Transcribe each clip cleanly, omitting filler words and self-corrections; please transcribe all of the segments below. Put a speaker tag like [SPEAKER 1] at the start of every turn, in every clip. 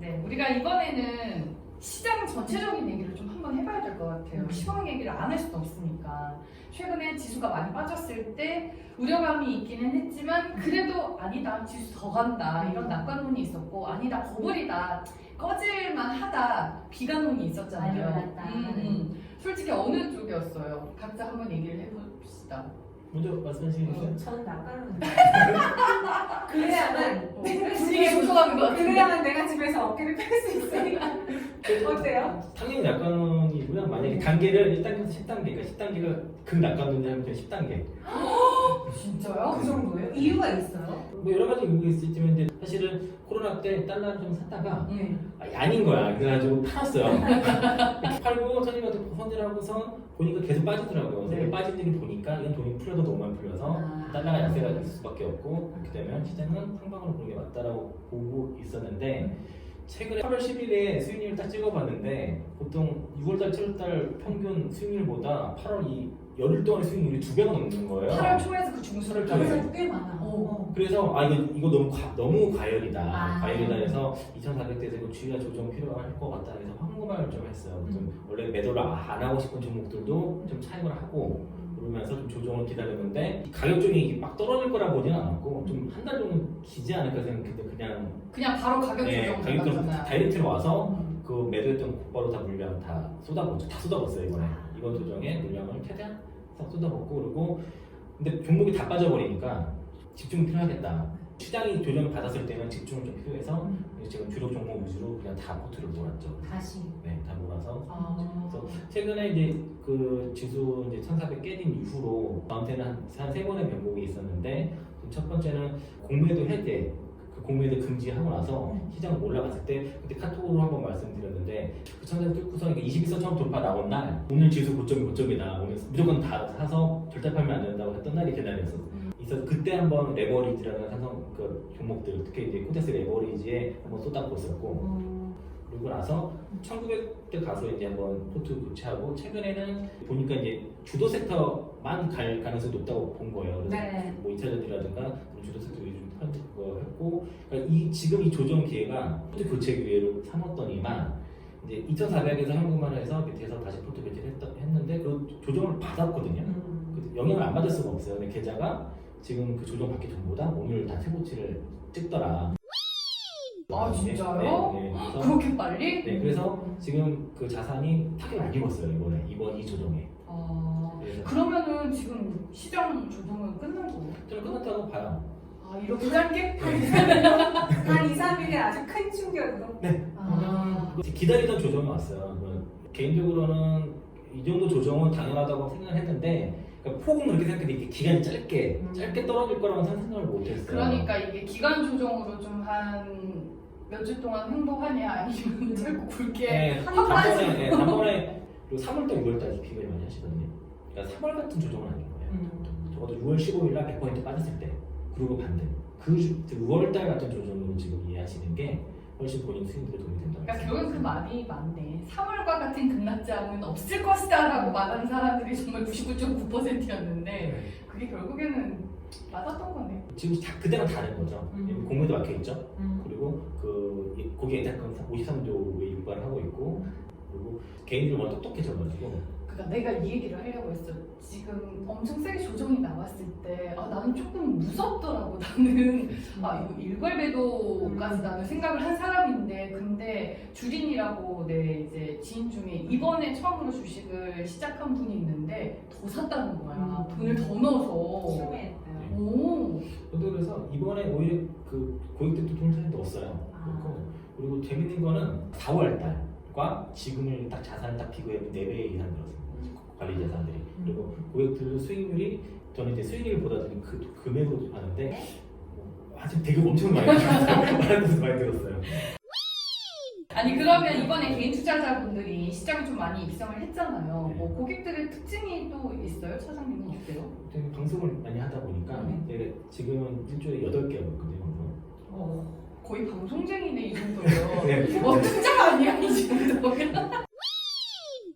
[SPEAKER 1] 네, 우리가 이번에는 시장 전체적인 얘기를 좀 한번 해봐야 될 것 같아요. 시황 얘기를 안 할 수는 없으니까. 최근에 지수가 많이 빠졌을 때 우려감이 있기는 했지만 그래도 아니다, 지수 더 간다 이런 낙관론이 있었고, 아니다, 버블이다, 꺼질만 하다 비관론이 있었잖아요.
[SPEAKER 2] 많이 올랐다.
[SPEAKER 1] 솔직히 어느 쪽이었어요? 각자 한번 얘기를 해봅시다.
[SPEAKER 3] 먼저 말씀하시겠어요?
[SPEAKER 2] 저는 낙관론.
[SPEAKER 1] 아,
[SPEAKER 2] 그래야만
[SPEAKER 1] 분위기 조성하는 것 같은데.
[SPEAKER 2] 그래야만 내가 집에서 어깨를 펼 수 있으니까. 어때요?
[SPEAKER 3] 당연히 낙관론이고요. 만약에 단계를 1단계에서 10단계, 그러니까 10단계가 극낙관론이라면 10단계.
[SPEAKER 1] 진짜요?
[SPEAKER 2] 그 정도예요? 이유가 있어요?
[SPEAKER 3] 뭐 여러 가지 이유가 있을지만 이제 사실은 코로나 때 달러를 좀 샀다가
[SPEAKER 2] 네.
[SPEAKER 3] 아닌 거야. 그래가지고 팔았어요. 팔고 선생님한테 손질하고서 보니까 계속 빠지더라고요.
[SPEAKER 1] 네.
[SPEAKER 3] 빠진 일을 보니까 이건 돈이 풀려도 너무만 풀려서 달러가 약세가 될 수밖에 없고, 그렇게 되면 시장은 상방으로 보는 게 맞다라고 보고 있었는데, 최근에 8월 10일에 수익률을 딱 찍어봤는데 보통 6월달, 7월달 평균 수익률보다 8월 이 열흘 동안의 수익률이 2배가 넘는 거예요.
[SPEAKER 1] 8월 초에서 그 중수를
[SPEAKER 3] 네.
[SPEAKER 2] 그래서 꽤 많아.
[SPEAKER 3] 그래서 이거 너무 과열이다. 과열이다
[SPEAKER 2] 아.
[SPEAKER 3] 해서 2,400대에서 이거 주의가 조정 필요할 것 같다 해서 황금알을 좀 했어요. 원래 매도를 안 하고 싶은 종목들도 좀 차익을 하고 그러면서 좀 조정을 기다렸는데 가격적이 막 떨어질 거라 보지는 않았고 좀 한 달 정도 기지 않을까 생각했는데 그냥
[SPEAKER 1] 바로 가격 조정
[SPEAKER 3] 가격대로
[SPEAKER 1] 받았잖아요.
[SPEAKER 3] 다이렉트로 와서 그 매도했던 곧바로 다 물량 다 쏟아봤어요 이번에. 이번 조정에 물량을 최대한 싹 쏟아붓고, 그리고 근데 종목이 다 빠져버리니까 집중이 필요하겠다. 시장이 조정 받았을 때는 집중을 좀 필요해서 지금 주력 종목 위주로 그냥 다 포트를 몰았죠.
[SPEAKER 2] 다시.
[SPEAKER 3] 네, 다 몰아서.
[SPEAKER 1] 아.
[SPEAKER 3] 그래서 최근에 이제 그 지수 이제 1,400 깨진 이후로 저한테는 한 세 번의 변곡이 있었는데, 첫 번째는 공매도 해제, 그 공매도 금지하고 나서 시장 올라갔을 때 그때 카톡으로 한번 말씀드렸는데, 그 1,400 뚫고서 21선 처음 돌파 나온 날 오늘 지수 고점이다, 오늘 무조건 다 사서 절대 팔면 안 된다고 했던 날이 그날이었어요. 있어서 그때 한번 레버리지라는 삼성 그 종목들, 특히 이제 코텍스 레버리지에 한번 쏟아부었었고, 그리고 나서 1900대 가서 이제 한번 포트 교체하고, 최근에는 보니까 이제 주도 섹터만 갈 가능성이 높다고 본 거예요. 그래서
[SPEAKER 2] 네.
[SPEAKER 3] 뭐 2차전지라든가 주도 섹터 위주로 거 했고, 그러니까 지금 이 조정 기회가 포트 교체 기회로 삼았더니만 이제 2,400에서 현금화를 해서 밑에서 다시 포트 교체를 했는데 그 조정을 받았거든요. 영향을 안 받을 수가 없어요. 근데 계좌가 지금 그 조정 받기 전보다 오늘 다 최고치를 찍더라.
[SPEAKER 1] 아, 진짜요?
[SPEAKER 3] 네, 그래서,
[SPEAKER 1] 그렇게 빨리?
[SPEAKER 3] 네, 그래서 지금 그 자산이 타격을 안 입었어요 이번 이 조정에. 그래서
[SPEAKER 1] 그러면은 지금 시장 조정은 끝난 거예요?
[SPEAKER 3] 저는 끝났다고 봐요.
[SPEAKER 1] 이렇게 짧게?
[SPEAKER 2] 한 2, 3일에 아주 큰 충격으로.
[SPEAKER 3] 네.
[SPEAKER 1] 아.
[SPEAKER 3] 기다리던 조정이 왔어요. 개인적으로는 이 정도 조정은 당연하다고 생각을 했는데, 그러니까 폭은 그렇게 생각했는데 이게 기간이 짧게 떨어질 거라고 생각을 못했어요.
[SPEAKER 1] 그러니까 이게 기간 조정으로 좀 한 몇 주 동안 횡보하냐, 아니면 짧고 굵게
[SPEAKER 3] 네,
[SPEAKER 1] 한 번에
[SPEAKER 3] 단번에 그리고 3월달, 6월달 비교를 많이 하시거든요. 그러니까 3월 같은 조정은 아닌 거예요. 적어도 6월 15일 날 100% 빠졌을 때, 그리고 반대. 그 6월달 같은 조정으로 지금 이해하시는 게 훨씬 본인 수익률에 도움이 된다.
[SPEAKER 1] 그러니까 결국 그 말이 맞네. 3월과 같은 급락장은 없을 것이다라고 말하는 사람들이 정말 99.9%였는데 그게 결국에는 맞았던 거네.
[SPEAKER 3] 지금 그때랑 다른 거죠. 공매도 막혀 있죠. 그리고 거기에 예탁금 53조에 유발을 하고 있고, 그리고 개인들이 워낙 똑똑해져가지고.
[SPEAKER 1] 그러니까 내가 이 얘기를 하려고 했어. 지금 엄청 세게 조정이 나왔을 때 나는 조금 무섭더라고. 나는 이거 일괄 배도까지 나는 생각을 한 사람인데, 근데 주린이라고 내 이제 지인 중에 이번에 처음으로 주식을 시작한 분이 있는데 더 샀다는 거야. 돈을 더 넣어서.
[SPEAKER 2] 실패했어요.
[SPEAKER 1] 오.
[SPEAKER 3] 저도 그래서 이번에 오히려 그 고객들도 돈을 넣었어요. 그리고 재밌는 거는 4월 달과 지금을 딱 자산을 딱 비교해보면 4배 이상 늘었습니다. 관리 자산들이. 그리고 고객들 수익률이, 저는 이제 수익률보다는 그 금액으로 하는데 아직 대금 엄청 많이 들었어요.
[SPEAKER 1] 아니 그러면 이번에 개인 투자자분들이 시장에 좀 많이 입성을 했잖아요.
[SPEAKER 3] 네.
[SPEAKER 1] 뭐 고객들의 특징이 또 있어요? 차장님은 어때요?
[SPEAKER 3] 되게 방송을 많이 하다 보니까 되게 지금은 일주일에 8개 하고 있거든요. 방송.
[SPEAKER 1] 거의 방송쟁이네 이 정도면.
[SPEAKER 3] 네.
[SPEAKER 1] 투자 아니야 이 정도면?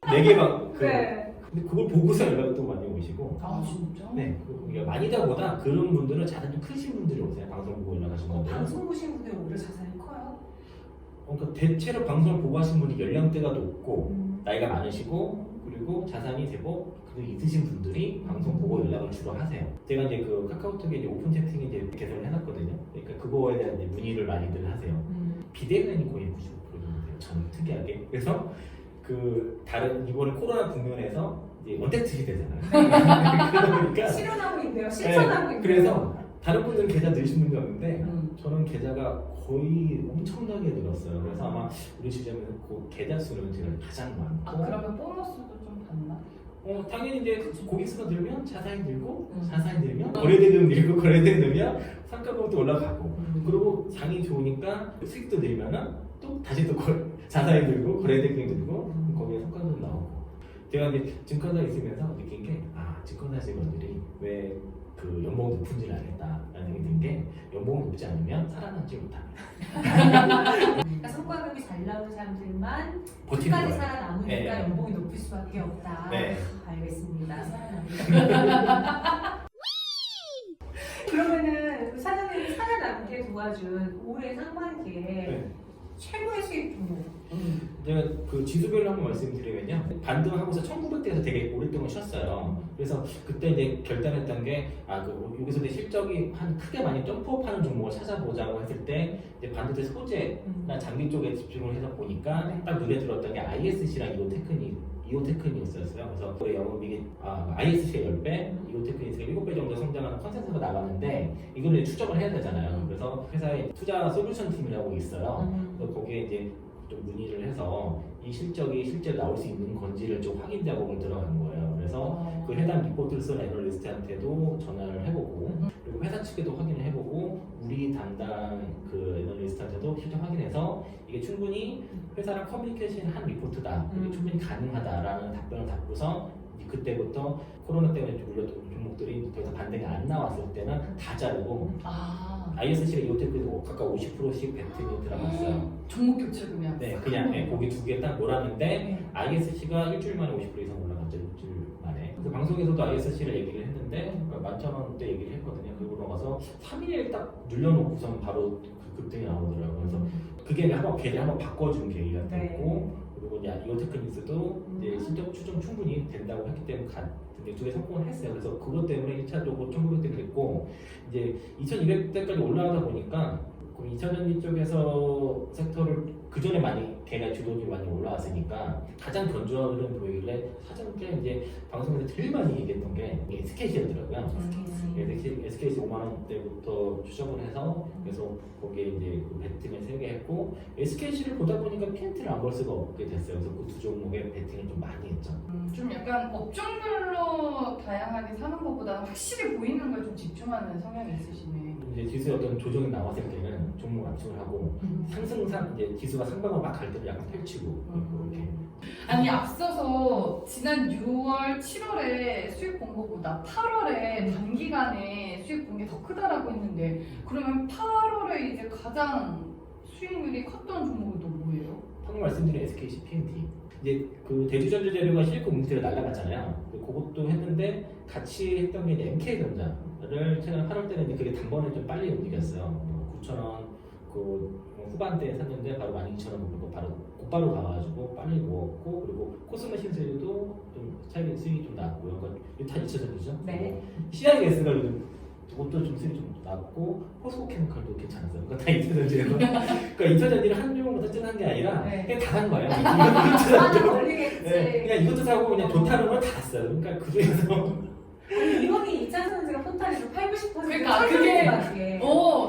[SPEAKER 3] 4개
[SPEAKER 2] 네.
[SPEAKER 3] 근데 그걸 보고서 연락도 많이 오시고.
[SPEAKER 1] 진짜?
[SPEAKER 3] 네. 많이다보다 그런 분들은 자산이 좀 크신 분들이 오세요. 방송 보고 연락하시는 분들.
[SPEAKER 2] 방송 보신 분들 오히려 자산이 커요?
[SPEAKER 3] 네.
[SPEAKER 2] 네.
[SPEAKER 3] 네. 그러니까 대체로 방송을 보고 하신 분이 연령대가 높고 나이가 많으시고 그리고 자산이 제법 그래도 있으신 분들이 방송 보고 연락을 주로 하세요. 제가 이제 그 카카오톡에 이제 오픈 채팅 이제 개설을 해놨거든요. 그러니까 그거에 대한 이제 문의를 많이들 하세요. 비대면이 거의 95% 정도 돼요. 저는 특이하게. 그래서 그 다른 이번에 코로나 국면에서 이제 언택트이 되잖아요. 그러니까
[SPEAKER 2] 실현하고 있네요. 실천하고 있네요.
[SPEAKER 3] 그래서 다른 분들은 계좌 늘신 분이 없는데 저는 계좌가 거의 엄청나게 늘었어요. 그래서 아마 우리 시점에서 그 계좌 수는 제가 가장 많고.
[SPEAKER 1] 아 그러면 보너스도 좀 받나?
[SPEAKER 3] 당연히 이제 고객수가 늘면 자산이 늘고 자산이 늘면 거래대금 늘고 거래대금 늘면 상가금도 올라가고 그리고 장이 좋으니까 수익도 늘면은 또 다시 또 자산이 늘고 거래대금이 늘고 거기에 성과도 나오고. 제가 이제 증권사에 있으면서 느낀 게 증권사 직원들이 왜 그 연봉 높은지를 알겠다라는 생각이 든 게 연봉이 높지 않으면 살아남지 못합니다.
[SPEAKER 2] 그러니까 성과급이 잘 나오는 사람들만
[SPEAKER 3] 버티는
[SPEAKER 2] 끝까지
[SPEAKER 3] 거예요.
[SPEAKER 2] 살아남으니까
[SPEAKER 3] 네.
[SPEAKER 2] 연봉이 높을 수밖에 없다.
[SPEAKER 3] 네.
[SPEAKER 2] 알겠습니다. 그러면은 그 사장님이 살아남게 도와준 올해 상반기에
[SPEAKER 3] 네.
[SPEAKER 2] 최고의 수익 종목.
[SPEAKER 3] 제가 그 지수별로 한번 말씀드리면요. 반등하고서 1900대에서 되게 오랫동안 쉬었어요. 그래서 그때 이제 결단했던 게 여기서 이제 실적이 크게 많이 점프업하는 종목을 찾아보자고 했을 때 이제 반도체 소재나 장비 쪽에 집중을 해서 보니까 딱 눈에 들었던 게 ISC랑 이오테크닉이었어요. 그래서 올해 영업이익이 ISC의 10배, 이오테크닉스가 7배 정도 성장하는 컨센서스가 나왔는데 이거를 추적을 해야 되잖아요. 그래서 회사에 투자 솔루션 팀이라고 있어요. 그래서 거기에 이제 좀 문의를 해서 이 실적이 실제로 나올 수 있는 건지를 좀 확인 작업을 들어간 거예요. 그래서 그 해당 리포트를 쓴 애널리스트한테도 전화를 해보고 그리고 회사 측에도 확인을 해보고 우리 담당 그 애널리스트한테도 실적 확인해서 이게 충분히 회사랑 커뮤니케이션 한 리포트다, 이게 충분히 가능하다라는 답변을 받고서 그때부터 코로나 때문에 물렸던 종목들이 더 이상 반등이 안 나왔을 때는 다 자르고 ISC가 이오테크도 각각 50%씩 배팅이 들어갔어요.
[SPEAKER 1] 종목 교체금이야.
[SPEAKER 3] 네, 그냥 고기 두 개 딱 몰았는데 ISC가 일주일 만에 50% 이상 올라갔죠. 일주일 만에. 그래서 방송에서도 ISC를 얘기를 했는데 11,000원대 얘기를 했거든요. 그리고 넘어가서 3일에 딱 눌려놓고선 바로 급등이 나오더라고요. 그래서 그게 걔를 한번 바꿔준 계기가 됐고 그리고 이제 이오테크닉스도 이제 실적 추정 충분히 된다고 했기 때문에 두 개 성공을 했어요. 그래서 그것 때문에 1차적으로 1900대 됐고 이제 2200대까지 올라가다 보니까 그럼 2차전지 쪽에서 섹터를 그 전에 많이 걔가 주도적으로 많이 올라왔으니까 가장 견조한 보이길래 사전에 이제 방송에서 제일 많이 얘기했던 게 SKC였더라고요. SKC 5만 원대부터 추적을 해서 그래서 거기에 이제 그 배팅을 3개 했고 SKC를 보다 보니까 PNT를 안 볼 수가 없게 됐어요. 그래서 그 두 종목에 배팅을 좀 많이 했죠.
[SPEAKER 1] 좀 약간 업종별로 다양하게 사는 것보다 확실히 보이는 걸 좀 집중하는 성향이 있으시네.
[SPEAKER 3] 이제 지수의 어떤 조정이 나왔을 때는 종목 압축을 하고 상승상 이제 지수가 상방으로 막 갈 때는 약간 펼치고 이렇게.
[SPEAKER 1] 아니 앞서서 지난 6월, 7월에 수익 본 것보다 8월에 단기간에 수익 본 게 더 크다라고 했는데 그러면 8월에 이제 가장 수익률이 컸던 종목은 또 뭐예요?
[SPEAKER 3] 방금 말씀드린 SKC PNT. 이제 그 대주전자재료가 실리콘 문제로 날아갔잖아요. 그것도 했는데 같이 했던 게 이제 MK전자를 최근 8월 때는 그게 단번에 좀 빨리 움직였어요. 9,000원 그 후반대에 샀는데 바로 12,000원 먹고 곧바로 가가지고 빨리 모았고 그리고 코스메신 세류도 좀 차익 수익이 좀 나왔고요. 그러니까 이거 다 2차전지죠.
[SPEAKER 2] 네.
[SPEAKER 3] CIS가 그것도 좀 수익이 좀 낮고 포스코케미칼도 괜찮았어요. 그러니까 다 2차전지예요. 그러니까 2차전지를 한 종목부터 찐한 게 아니라 그냥 다 산 거예요.
[SPEAKER 2] 걸리겠지.
[SPEAKER 3] 그냥 이것도 사고 그냥 좋다는 걸 다 샀어요. 그러니까 그 중에서
[SPEAKER 2] 이번이 2차 전지가 포탈에서 80%
[SPEAKER 1] 그러니까 그게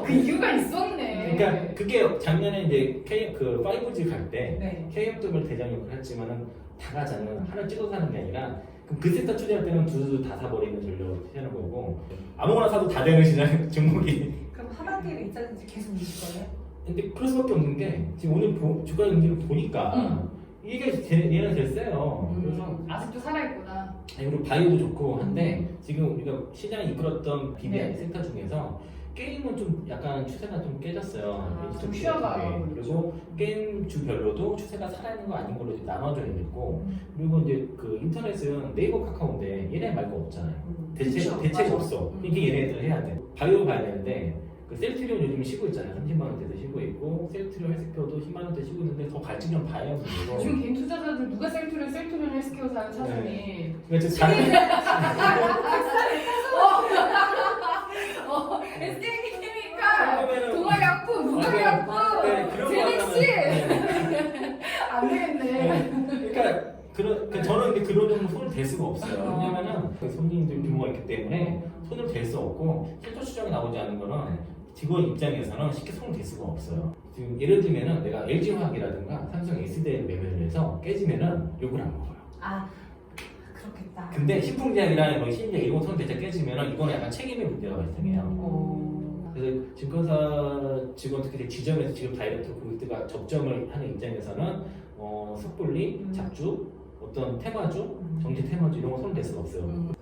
[SPEAKER 1] 그 이유가 있었네.
[SPEAKER 3] 그러니까 그게 작년에 이제 그 5G 갈 때
[SPEAKER 2] 네.
[SPEAKER 3] KMW를 대장역을 했지만은 다 가자는 하나 찍어서 사는 게 아니라 그럼 그 섹터 투자할 때는 두두 다 사버리는 전략을 취하는 거고 아무거나 사도 다 되는 시장 종목이.
[SPEAKER 2] 그럼 하반기에 2차 전지 계속 미실 거예요?
[SPEAKER 3] 근데 그럴 수밖에 없는 게 지금 오늘 주가 연기를 보니까 이게 얘는 제일 세요. 그래서
[SPEAKER 1] 아직도 살아있구나.
[SPEAKER 3] 그리고 바이오도 좋고 한데 지금 우리가 시장이 이끌었던 BBI 섹터 중에서 게임은 좀 약간 추세가 좀 깨졌어요.
[SPEAKER 1] 좀 쉬어가요.
[SPEAKER 3] 그리고 게임 주별로도 추세가 살아있는 거 아닌 걸로 나눠져 있고 그리고 이제 그 인터넷은 네이버 카카오인데 얘네 말고 없잖아요. 대체가 없어. 이게 얘네들 해야 돼. 바이오 봐야 되는데 그 셀트리온 요즘 쉬고 있잖아요. 30만 원대도 쉬고 있고 셀트리온 헬스케어도 10만 원대 쉬고 있는데 더 갈증 좀 봐야 문제고.
[SPEAKER 1] 요즘 개인 투자자들 누가 셀트리온 헬스케어 사요 차선이.
[SPEAKER 3] 그러니까 저 다른
[SPEAKER 1] SK 케미칼,
[SPEAKER 3] 그러면은-
[SPEAKER 1] 동아약품, 무당약품,
[SPEAKER 3] 네, 그런 거
[SPEAKER 1] 제넥시
[SPEAKER 3] 하면은-
[SPEAKER 1] 안 되겠네.
[SPEAKER 3] 네. 그러니까 저는 근데 그런 정도 손을 댈 수가 없어요. 왜냐면은 그 손님들 규모가 있기 때문에 손을 댈 수 없고 실적 추정이 나오지 않은 거는 직원 입장에서는 쉽게 손을 댈 수가 없어요. 지금 예를 들면은 내가 LG화학이라든가 삼성 SDI를 매매를 해서 깨지면은 욕을 안 먹어요.
[SPEAKER 2] 아 그렇겠다.
[SPEAKER 3] 근데 신풍제약이라는 뭐 신제 103 대자 깨지면은 이거는 약간 책임의 문제가 발생해요. 그래서 증권사 직원 특히 지점에서 지금 다이렉트 고객들과 접점을 하는 입장에서는 섣불리 잡주, 어떤 테마주, 정지 테마주 이런 거 손을 댈 수가 없어요.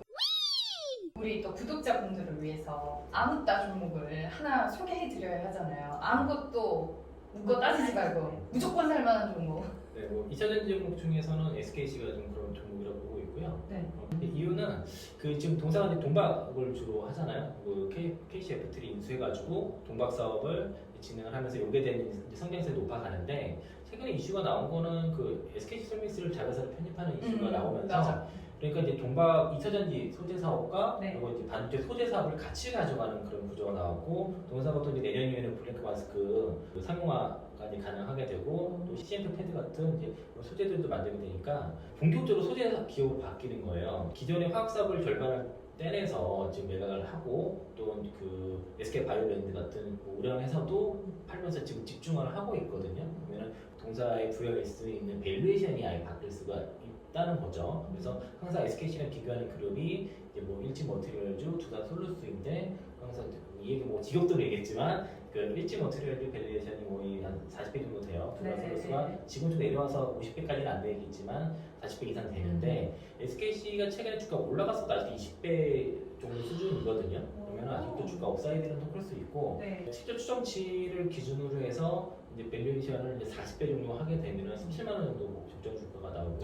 [SPEAKER 1] 우리 또 구독자분들을 위해서 아무따 종목을 하나 소개해드려야 하잖아요. 아무것도 묻고 따지지 말고 무조건 살만한 종목.
[SPEAKER 3] 네, 뭐 2차전지 종목 중에서는 SKC가 좀 그런 종목이라고 보고 있고요.
[SPEAKER 2] 네.
[SPEAKER 3] 근데 이유는 그 지금 동사가 이제 동박을 주로 하잖아요. 그 KCF3 인수해가지고 동박 사업을 진행을 하면서 연계된 성장성이 높아가는데 최근에 이슈가 나온 거는 그 SKC 솔미스를 자회사로 편입하는 이슈가 나오면서
[SPEAKER 1] 맞아.
[SPEAKER 3] 그러니까 이제 동박 2차전지 소재 사업과
[SPEAKER 2] 네.
[SPEAKER 3] 그리고 이제 반도체 소재 사업을 같이 가져가는 그런 구조가 나왔고 동사가 또 이제 내년이면은 블랙 마스크 그 상용화가 이제 가능하게 되고 또 CMP 패드 같은 이제 소재들도 만들게 되니까 본격적으로 소재 기업으로 바뀌는 거예요. 기존의 화학 사업을 절반을 떼내서 지금 매각을 하고 또 그 SK 바이오랜드 같은 우량 회사도 팔면서 지금 집중을 하고 있거든요. 그러면 동사에 부여할 수 있는 밸류에이션이 아예 바뀔 수가 있다는 거죠. 그래서 항상 SKC랑 비교하는 그룹이 이제 뭐 일지 머티리얼즈, 두산 솔루스인데 항상 이 얘기 뭐 직업도 얘기했지만 그 일지 머티리얼즈 밸류에이션이 거의 한 40배 정도 돼요. 두산
[SPEAKER 2] 네.
[SPEAKER 3] 솔루스가 지금 좀 내려와서 50배까지는 안 되겠지만 40배 이상 되는데 SKC가 최근에 주가 올라갔어도 아직 20배 정도 수준이거든요. 그러면 아직도 주가 업사이드는 더 클 수 있고
[SPEAKER 2] 네.
[SPEAKER 3] 실적 추정치를 기준으로 해서 이제 밸류에이션을 이제 40배 정도 하게 되면 17만 원 정도 적정 주가가 나오고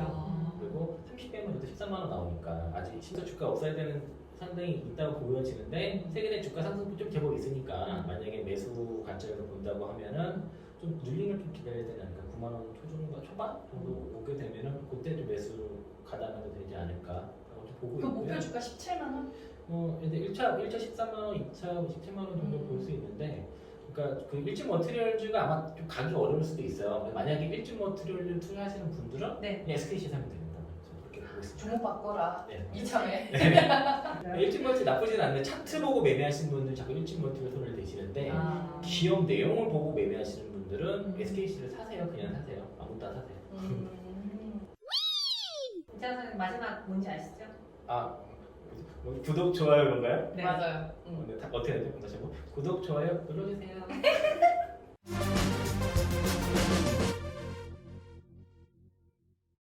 [SPEAKER 3] 그리고 30배면 또 13만 원 나오니까 아직 실적 주가 업사이드는 상당히 있다고 보여지는데 최근에 주가 상승폭 좀 제법 있으니까 만약에 매수 관점에서 본다고 하면은 좀 눌림을 좀 기다려야 되지 않을까 9만 원 초반 정도 오게 되면은 그때 좀 매수 가담해도 되지 않을까 라고 좀 보고
[SPEAKER 1] 그
[SPEAKER 3] 있고요.
[SPEAKER 1] 목표 주가 17만 원?
[SPEAKER 3] 이제 1차 13만 원, 2차 17만 원 정도 볼 수 있는데 그러니까 그 일진 머티리얼즈가 아마 좀 가기 어려울 수도 있어요. 만약에 일진 머티리얼즈 투자하시는 분들은
[SPEAKER 2] 네.
[SPEAKER 3] 그냥 SKC 사면 됩니다. 저는 그렇게 보고 있습니다.
[SPEAKER 1] 종목 바꿔라.
[SPEAKER 3] 네.
[SPEAKER 1] 이참에.
[SPEAKER 3] 일진 멀티 나쁘진 않은데 차트 보고 매매하시는 분들 자꾸 일진 멀티로 손을 대시는데
[SPEAKER 2] 아.
[SPEAKER 3] 기업 내용을 보고 매매하시는 분들은 SKC를 사세요. 그냥 사세요. 아무것도 안 사세요.
[SPEAKER 2] 이창 선생님 마지막 뭔지 아시죠?
[SPEAKER 3] 아 뭐, 구독 좋아요 그런가요?
[SPEAKER 2] 네.
[SPEAKER 1] 맞아요.
[SPEAKER 3] 네, 어떻게 해야 돼요? 다시 한번 구독 좋아요 눌러주세요.